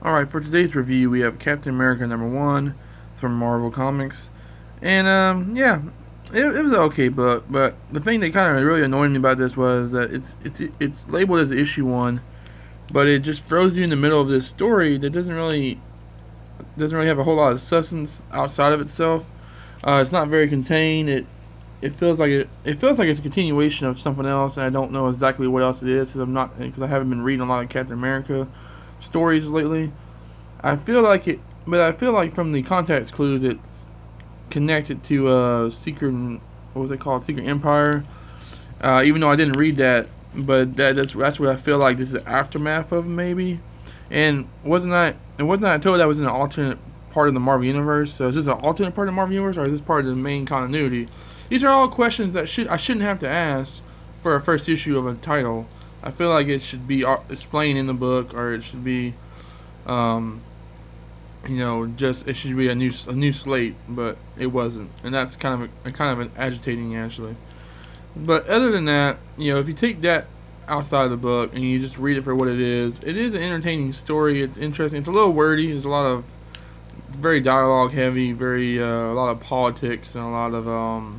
Alright, for today's review, we have Captain America #1 from Marvel Comics. And, yeah, it was an okay book, but the thing that kind of really annoyed me about this was that it's labeled as issue 1, but it just throws you in the middle of this story that doesn't really have a whole lot of substance outside of itself. It's not very contained. It feels like it's a continuation of something else, and I don't know exactly what else it is because I haven't been reading a lot of Captain America stories lately. I feel like it, but I feel like from the context clues, it's connected to Secret. What was it called? Secret Empire. Even though I didn't read that, but that's what I feel like this is the aftermath of maybe. And wasn't I told that was in an alternate part of the Marvel universe? So is this an alternate part of the Marvel universe, or is this part of the main continuity? These are all questions that I shouldn't have to ask for a first issue of a title. I feel like it should be explained in the book, or it should be, um, just it should be a new slate, but it wasn't, and that's kind of an agitating actually. But other than that, if you take that outside of the book and you just read it for what it is an entertaining story. It's interesting. It's a little wordy. There's a lot of very dialogue heavy, very a lot of politics and a lot of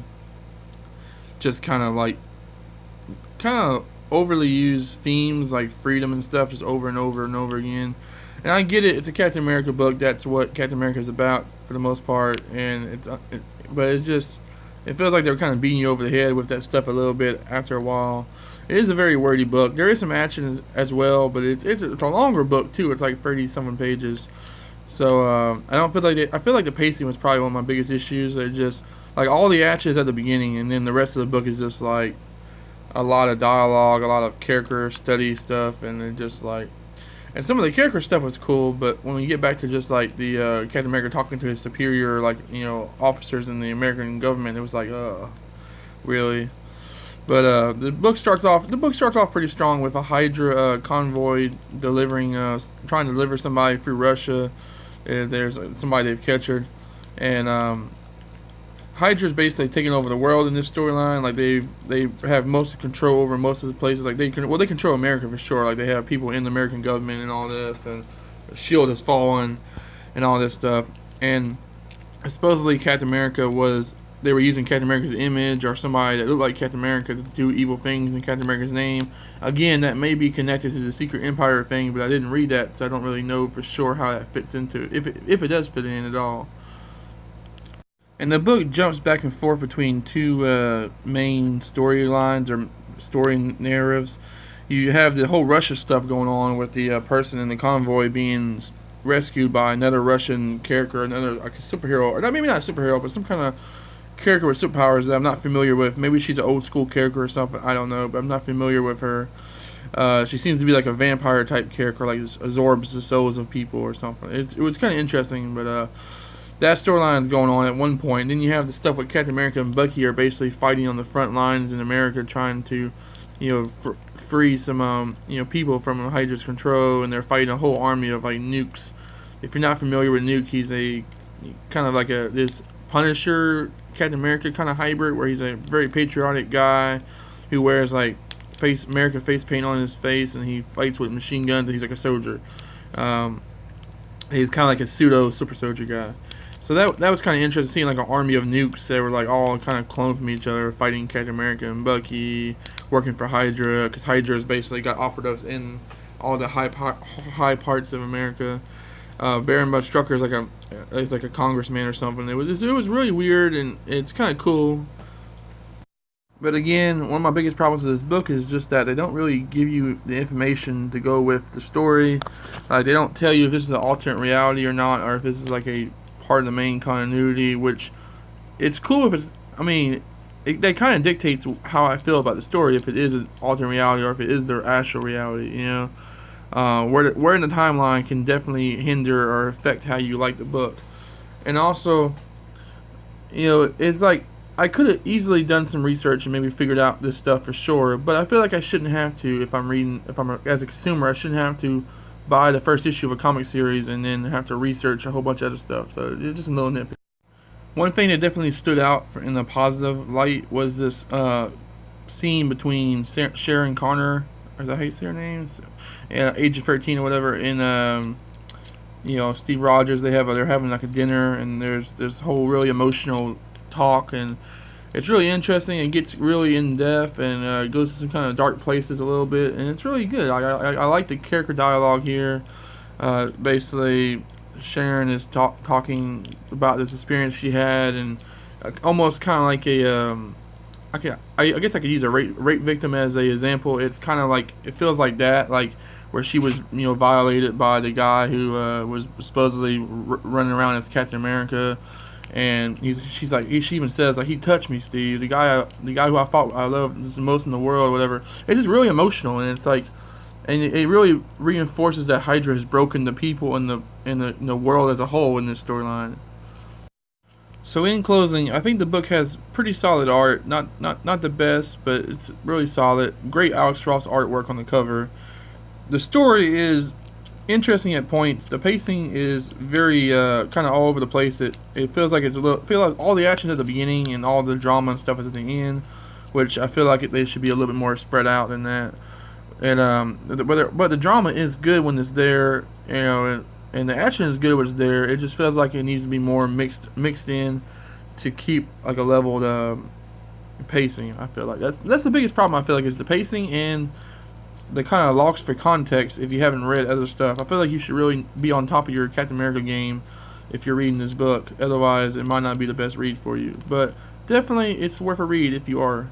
just kind of overly used themes like freedom and stuff just over and over and over again. And I get it. It's a Captain America book. That's what Captain America is about for the most part. And but it feels like they're kind of beating you over the head with that stuff a little bit after a while. It is a very wordy book. There is some action as well, but it's a longer book too. It's like 30 something pages. So I don't feel like I feel like the pacing was probably one of my biggest issues. It just like all the action is at the beginning, and then the rest of the book is just like a lot of dialogue, a lot of character study stuff, and it just like and some of the character stuff was cool, but when we get back to just like the Captain America talking to his superior, like officers in the American government, it was like, really. But the book starts off pretty strong with a Hydra convoy trying to deliver somebody through Russia. There's somebody they've captured, and Hydra's basically taking over the world in this storyline. Like they have most of control over most of the places. Like they control America for sure. Like they have people in the American government and all this, and the Shield has fallen, and all this stuff. And supposedly Captain America was they were using Captain America's image or somebody that looked like Captain America to do evil things in Captain America's name. Again, that may be connected to the Secret Empire thing, but I didn't read that, so I don't really know for sure how that fits into it, if it does fit in at all. And the book jumps back and forth between two main storylines or story narratives. You have the whole Russia stuff going on with the person in the convoy being rescued by another Russian character, another like a superhero, or not maybe not a superhero, but some kind of character with superpowers that I'm not familiar with. Maybe she's an old school character or something. I don't know, but I'm not familiar with her. She seems to be like a vampire type character, like absorbs the souls of people or something. It was kind of interesting, but that storyline is going on at one point. Then you have the stuff with Captain America and Bucky are basically fighting on the front lines in America, trying to, free some, people from Hydra's control, and they're fighting a whole army of like nukes. If you're not familiar with Nuke, he's a kind of like this Punisher Captain America kind of hybrid, where he's a very patriotic guy who wears like America face paint on his face, and he fights with machine guns, and he's like a soldier. Um, he's kind of like a pseudo super soldier guy. So that was kind of interesting, seeing like an army of nukes that were like all kind of cloned from each other, fighting Captain America and Bucky, working for Hydra, because Hydra's basically got operatives in all the high parts of America. Baron von Strucker is like a congressman or something. It was really weird, and it's kind of cool. But again, one of my biggest problems with this book is just that they don't really give you the information to go with the story. They don't tell you if this is an alternate reality or not, or if this is like a part of the main continuity. Which it's cool if it's. I mean, that kind of dictates how I feel about the story. If it is an alternate reality or if it is their actual reality, where in the timeline can definitely hinder or affect how you like the book. And also, it's like I could have easily done some research and maybe figured out this stuff for sure, but I feel like I shouldn't have to as a consumer. I shouldn't have to buy the first issue of a comic series and then have to research a whole bunch of other stuff. So it's just a little nitpick. One thing that definitely stood out in the positive light was this scene between Sharon Connor, or is that how you say her name? And Agent 13 or whatever, in Steve Rogers. They're having like a dinner, and there's this whole really emotional talk, and it's really interesting. It gets really in depth and goes to some kind of dark places a little bit, and it's really good. I like the character dialogue here. Basically, Sharon is talking about this experience she had, and almost kind of like I guess I could use a rape victim as a example. It's kind of like it feels like that, like where she was violated by the guy who was supposedly running around as Captain America, and she's like she even says like he touched me, Steve, the guy who I love the most in the world, or whatever. It's just really emotional, and it's like. And it really reinforces that Hydra has broken the people in the world as a whole in this storyline. So in closing, I think the book has pretty solid art. Not the best, but it's really solid. Great Alex Ross artwork on the cover. The story is interesting at points. The pacing is very kind of all over the place. It feels like feel like all the action at the beginning and all the drama and stuff is at the end, which I feel like they should be a little bit more spread out than that. And but the drama is good when it's there, and the action is good when it's there. It just feels like it needs to be more mixed in to keep like a leveled pacing. I feel like that's the biggest problem. I feel like is the pacing and the kind of loss for context. If you haven't read other stuff, I feel like you should really be on top of your Captain America game if you're reading this book. Otherwise, it might not be the best read for you. But definitely, it's worth a read if you are.